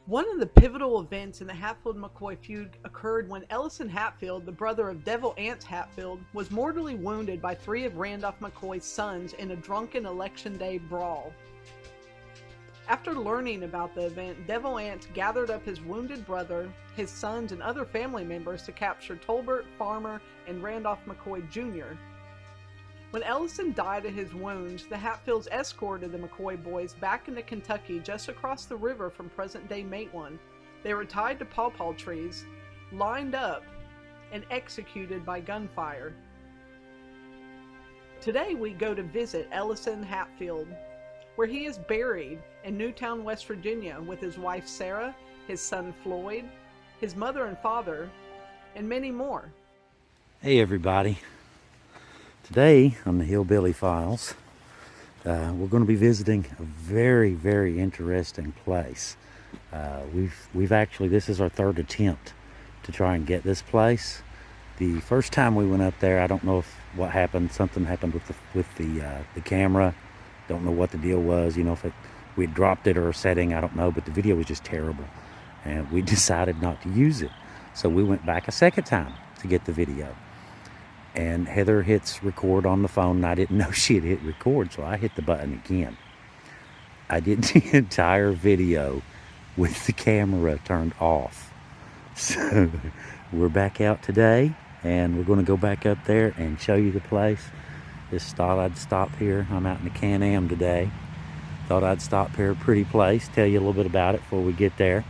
One of the pivotal events in the Hatfield-McCoy feud occurred when Ellison Hatfield, the brother of Devil Anse Hatfield, was mortally wounded by three of Randolph McCoy's sons in a drunken election day brawl. After learning about the event, Devil Anse gathered up his wounded brother, his sons, and other family members to capture Tolbert, Farmer, and Randolph McCoy Jr. When Ellison died of his wounds, the Hatfields escorted the McCoy boys back into Kentucky just across the river from present-day Matewan. They were tied to pawpaw trees, lined up, and executed by gunfire. Today we go to visit Ellison Hatfield, where he is buried in Newtown, West Virginia, with his wife Sarah, his son Floyd, his mother and father, and many more. Hey everybody. Today on the Hillbilly Files, we're going to be visiting a very, very interesting place. We've actually, this is our third attempt to try and get this place. The first time we went up there, I don't know if what happened. Something happened with the camera. Don't know what the deal was. You know, if we had dropped it or a setting, I don't know. But the video was just terrible, and we decided not to use it. So we went back a second time to get the video. And Heather hits record on the phone, and I didn't know she had hit record, so I hit the button again. I did the entire video with the camera turned off. So we're back out today, and we're going to go back up there and show you the place. Just thought I'd stop here. I'm out in the Can-Am today. Thought I'd stop here, pretty place, tell you a little bit about it before we get there.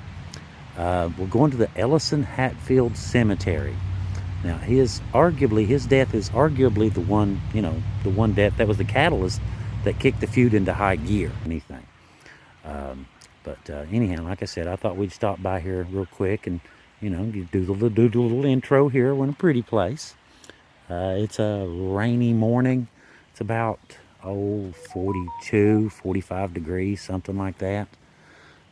We're going to the Ellison Hatfield Cemetery. Now, his death is arguably the one death that was the catalyst that kicked the feud into high gear. Anything. Anyhow, like I said, I thought we'd stop by here real quick and, do the little intro here. We're in a pretty place. It's a rainy morning. It's about, 42, 45 degrees, something like that.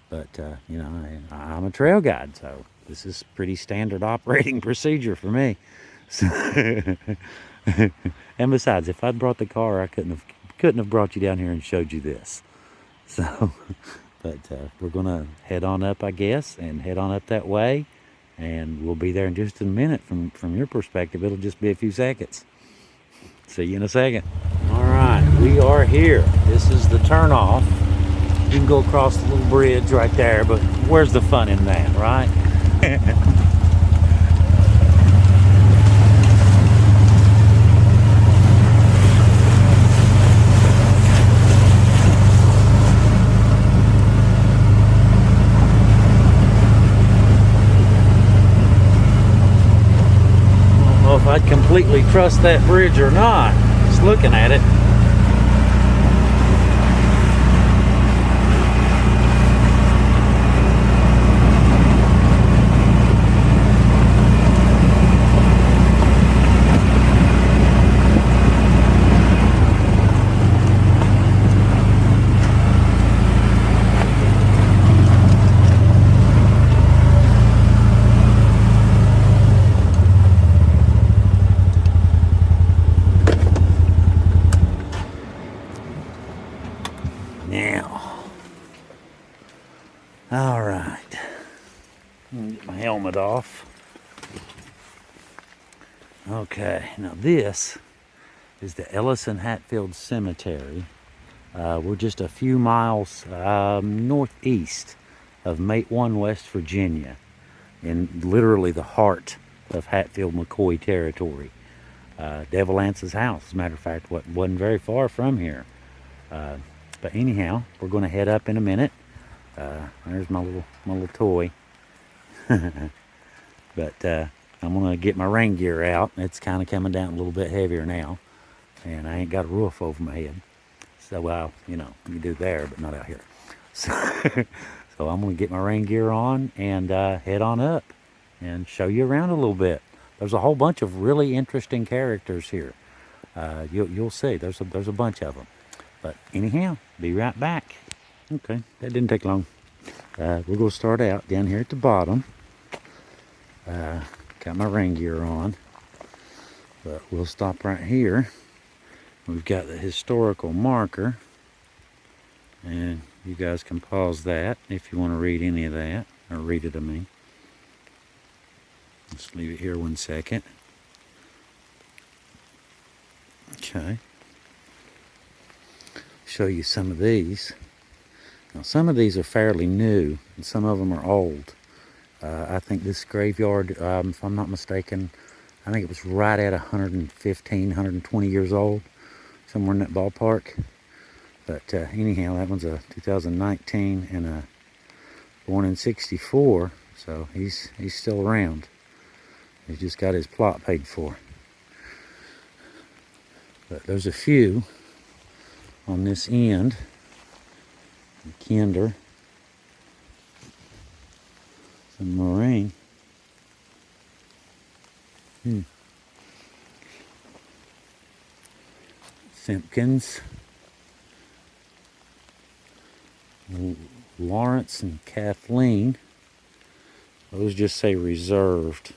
But, I'm a trail guide, so this is pretty standard operating procedure for me. So and besides, if I'd brought the car, I couldn't have brought you down here and showed you this. So, but we're gonna head on up, I guess, and head on up that way, and we'll be there in just a minute. From your perspective, it'll just be a few seconds. See you in a second. All right, we are here. This is the turnoff. You can go across the little bridge right there, but where's the fun in that, right? I don't know if I'd completely trust that bridge or not, just looking at it. All right, I'm gonna get my helmet off. Okay, now this is the Ellison Hatfield Cemetery. We're just a few miles northeast of Matewan, West Virginia, in literally the heart of Hatfield-McCoy territory. Devil Anse's house, as a matter of fact, wasn't very far from here. But anyhow, we're going to head up in a minute. There's my little toy. But I'm going to get my rain gear out. It's kind of coming down a little bit heavier now, and I ain't got a roof over my head. So, well, you do there, but not out here. So, so I'm going to get my rain gear on and head on up and show you around a little bit. There's a whole bunch of really interesting characters here. You'll see. There's a bunch of them. But anyhow, be right back. Okay, that didn't take long. We're going to start out down here at the bottom. Got my rain gear on. But we'll stop right here. We've got the historical marker. And You guys can pause that if you want to read any of that, or read it to me. Let's leave it here 1 second. Okay. Show you some of these. Now, some of these are fairly new, and some of them are old. I think this graveyard, if I'm not mistaken, I think it was right at 115, 120 years old, somewhere in that ballpark. But anyhow, that one's a 2019 and born in 64, so he's still around. He's just got his plot paid for. But there's a few on this end. Kinder, some Marine. Simpkins, Lawrence and Kathleen. Those just say reserved.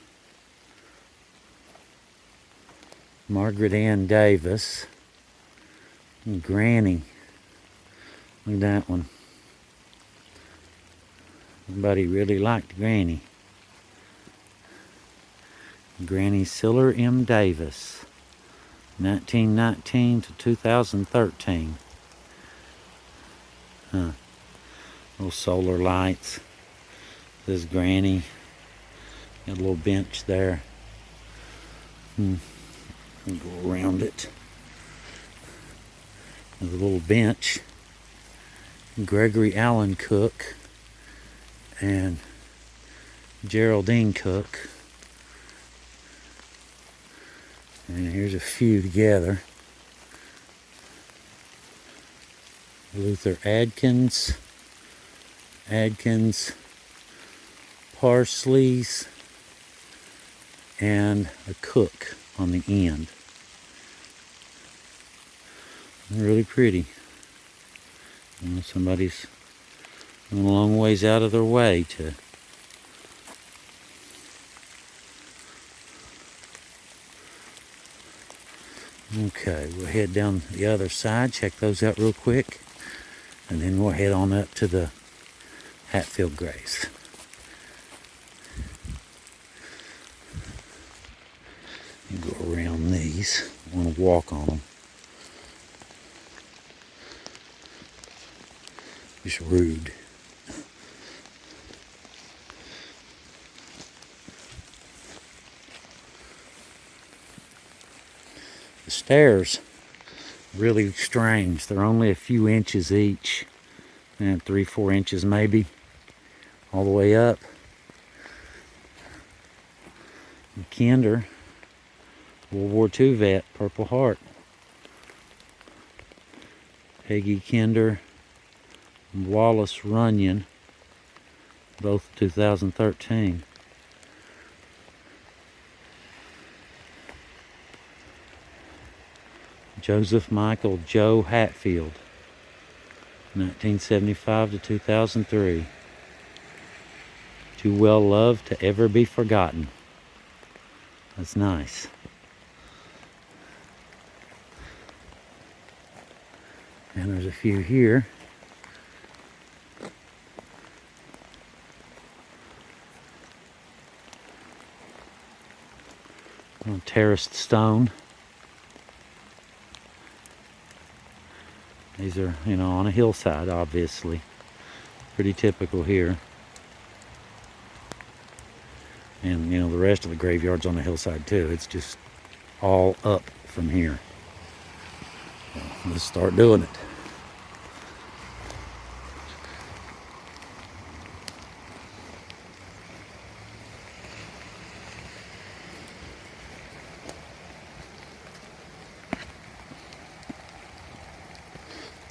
Margaret Ann Davis and Granny. Look at that one. Everybody really liked Granny. Granny Siller M. Davis, 1919 to 2013. Little solar lights. This is Granny. Got a little bench there. Go around it. There's a little bench. Gregory Allen Cook and Geraldine Cook. And here's a few together. Luther Adkins, Parsleys, and a Cook on the end. Really pretty. Somebody's going a long ways out of their way to Okay, we'll head down the other side, check those out real quick, and then we'll head on up to the Hatfield graves. Go around these. I want to walk on them. Just rude. The stairs, really strange. They're only a few inches each, and 3-4 inches maybe, all the way up. Kinder, World War II vet, Purple Heart. Peggy Kinder and Wallace Runyon, both 2013. Joseph Michael Joe Hatfield, 1975 to 2003. Too well loved to ever be forgotten. That's nice. And there's a few here. On terraced stone. These are, on a hillside, obviously. Pretty typical here. And, the rest of the graveyard's on the hillside, too. It's just all up from here. So let's start doing it.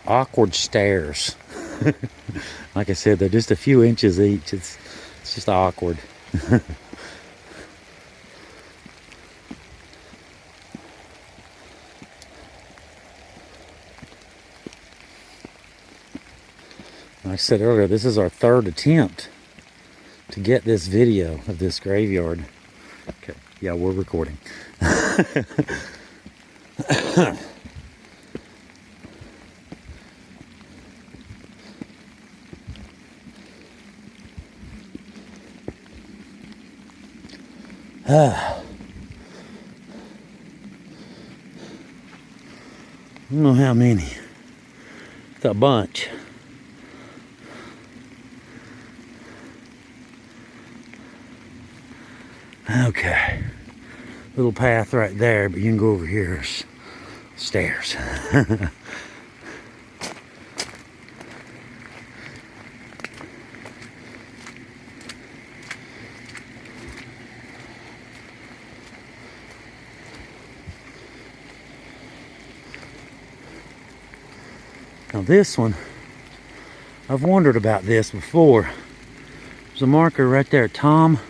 Awkward stairs. Like I said, they're just a few inches each. It's just awkward. Like I said earlier, this is our third attempt to get this video of this graveyard. Okay, yeah, we're recording. I don't know how many. It's a bunch. Okay. Little path right there, but you can go over here. Stairs. Now this one, I've wondered about this before. There's a marker right there, Tom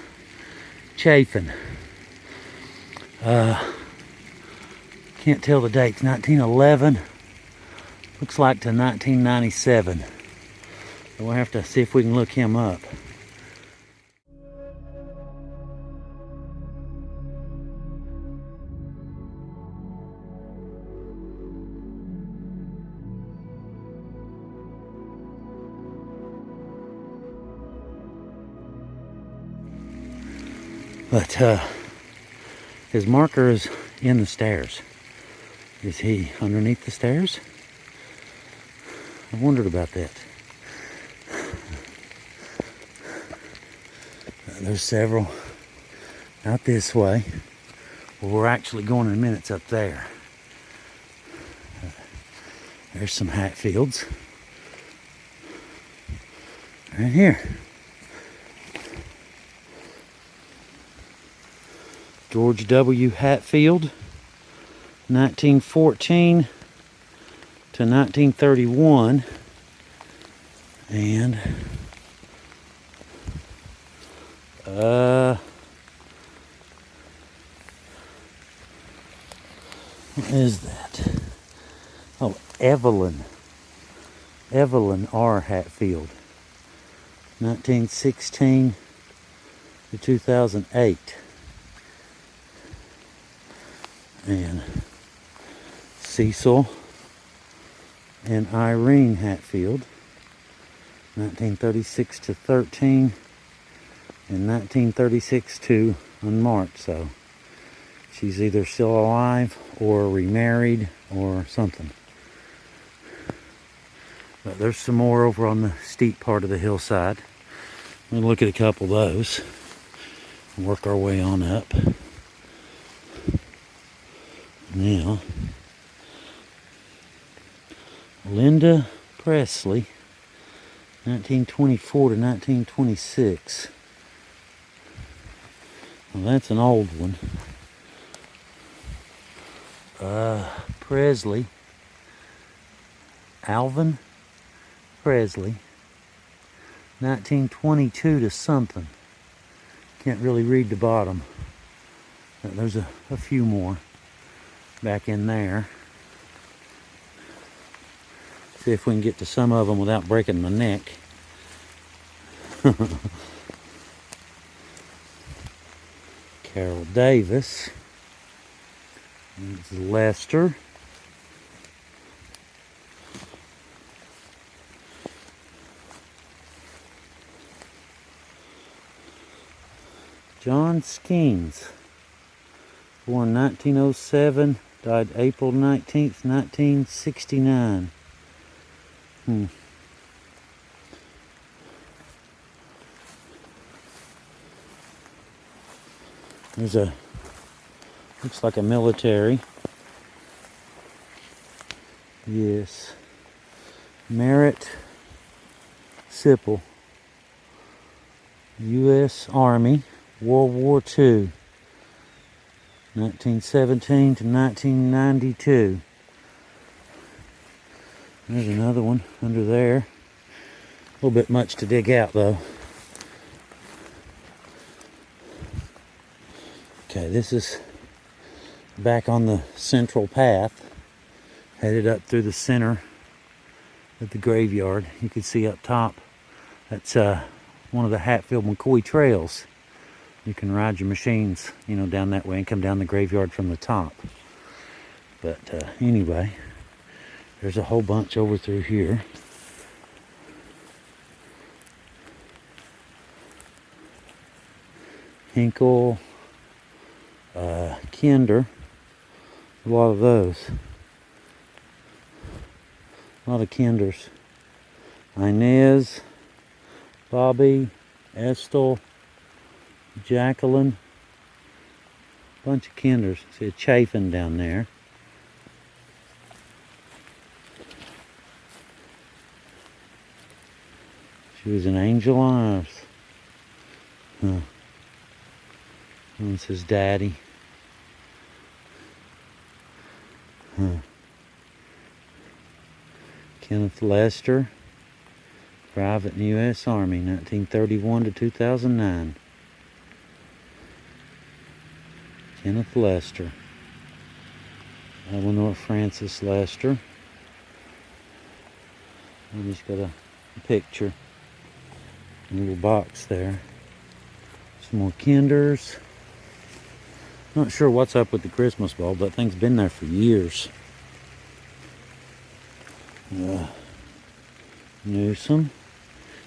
Chafin. Can't tell the dates, 1911, looks like to 1997. So we'll have to see if we can look him up. But his marker is in the stairs. Is he underneath the stairs? I wondered about that. There's several out this way. Well, we're actually going in a minute. It's up there. There's some Hatfields. Right here. George W. Hatfield, 1914 to 1931. And what is that? Oh, Evelyn R. Hatfield, 1916 to 2008. And Cecil and Irene Hatfield, 1936 to 13, and 1936 to unmarked. So she's either still alive or remarried or something. But there's some more over on the steep part of the hillside. We'll look at a couple of those and work our way on up. Now, Linda Presley, 1924 to 1926. Well, that's an old one. Presley, Alvin Presley, 1922 to something. Can't really read the bottom. There's a few more back in there. See if we can get to some of them without breaking my neck. Carol Davis. It's Lester. John Skeens, born 1907, died April 19th, 1969. There's a, looks like a military. Yes. Merritt Sipple, U.S. Army, World War II, 1917 to 1992. There's another one under there. A little bit much to dig out though. Okay, this is back on the central path, headed up through the center of the graveyard. You can see up top, that's one of the Hatfield McCoy trails. You can ride your machines, you know, down that way and come down the graveyard from the top. But anyway, there's a whole bunch over through here. Hinkle, Kinder. A lot of those. A lot of Kinders. Inez, Bobby, Estel, Jacqueline. Bunch of Kinders. See a Chafin down there. She was an angel on earth. Huh. This is Daddy. Huh. Kenneth Lester, private in the U.S. Army, 1931 to 2009. Kenneth Lester. Eleanor Francis Lester. I just got a picture. A little box there. Some more Kinders. Not sure what's up with the Christmas bulb. That thing's been there for years. Newsom.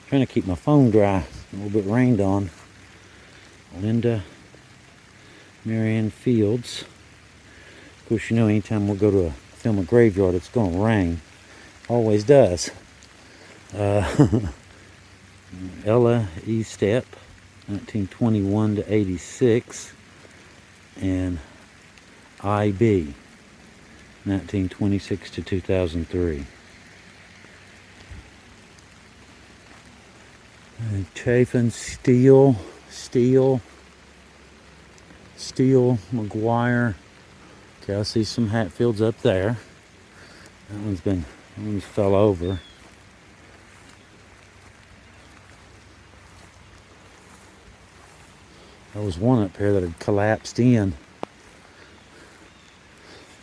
Trying to keep my phone dry. A little bit rained on. Linda Marianne Fields. Of course, you know, anytime we'll go to film a graveyard, it's going to rain. Always does. Ella E. Step, 1921 to 86. And I.B., 1926 to 2003. Chafin, Steele, McGuire. Okay, I see some Hatfields up there. That one's fell over. There was one up here that had collapsed in.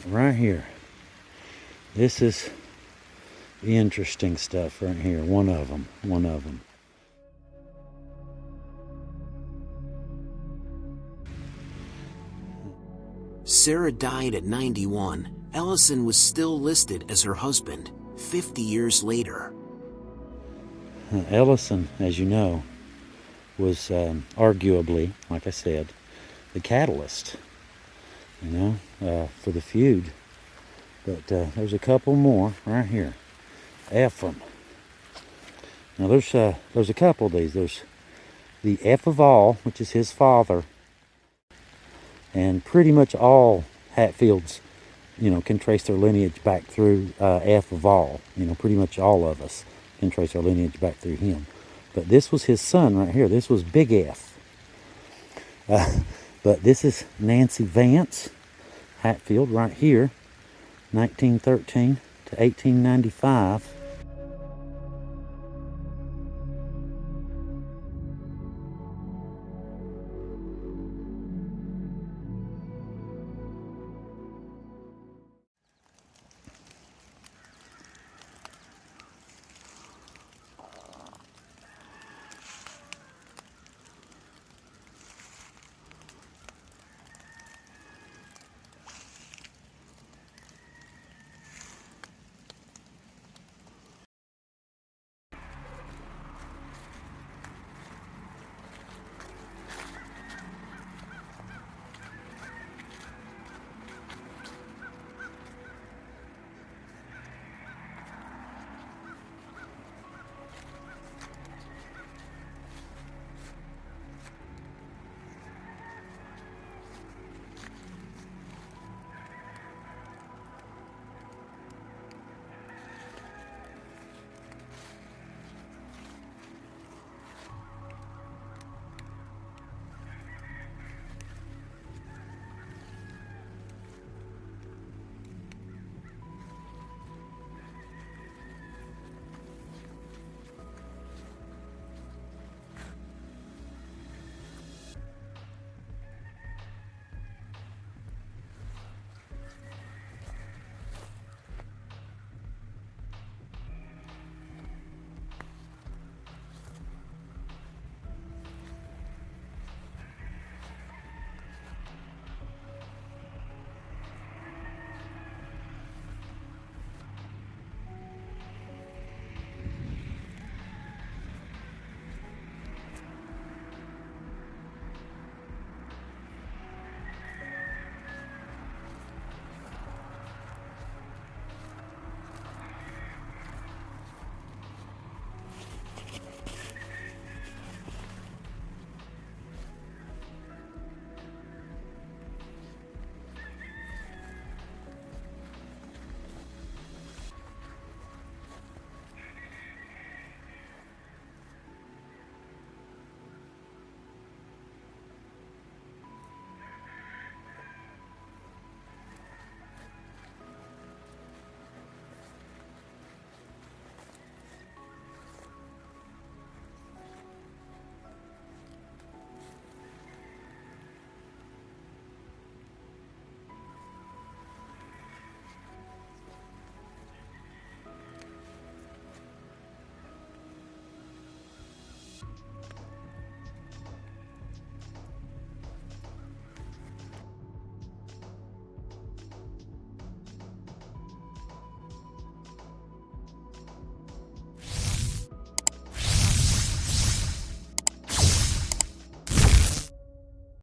Right here. This is the interesting stuff right here. One of them. Sarah died at 91. Ellison was still listed as her husband 50 years later. Ellison, as you know, was arguably, like I said, the catalyst, for the feud. But there's a couple more right here. Ephraim. Now there's a couple of these. There's the F of all, which is his father, and pretty much all Hatfields, can trace their lineage back through F of all. Pretty much all of us can trace our lineage back through him. But this was his son right here. This was Big F. But this is Nancy Vance Hatfield right here, 1913 to 1895.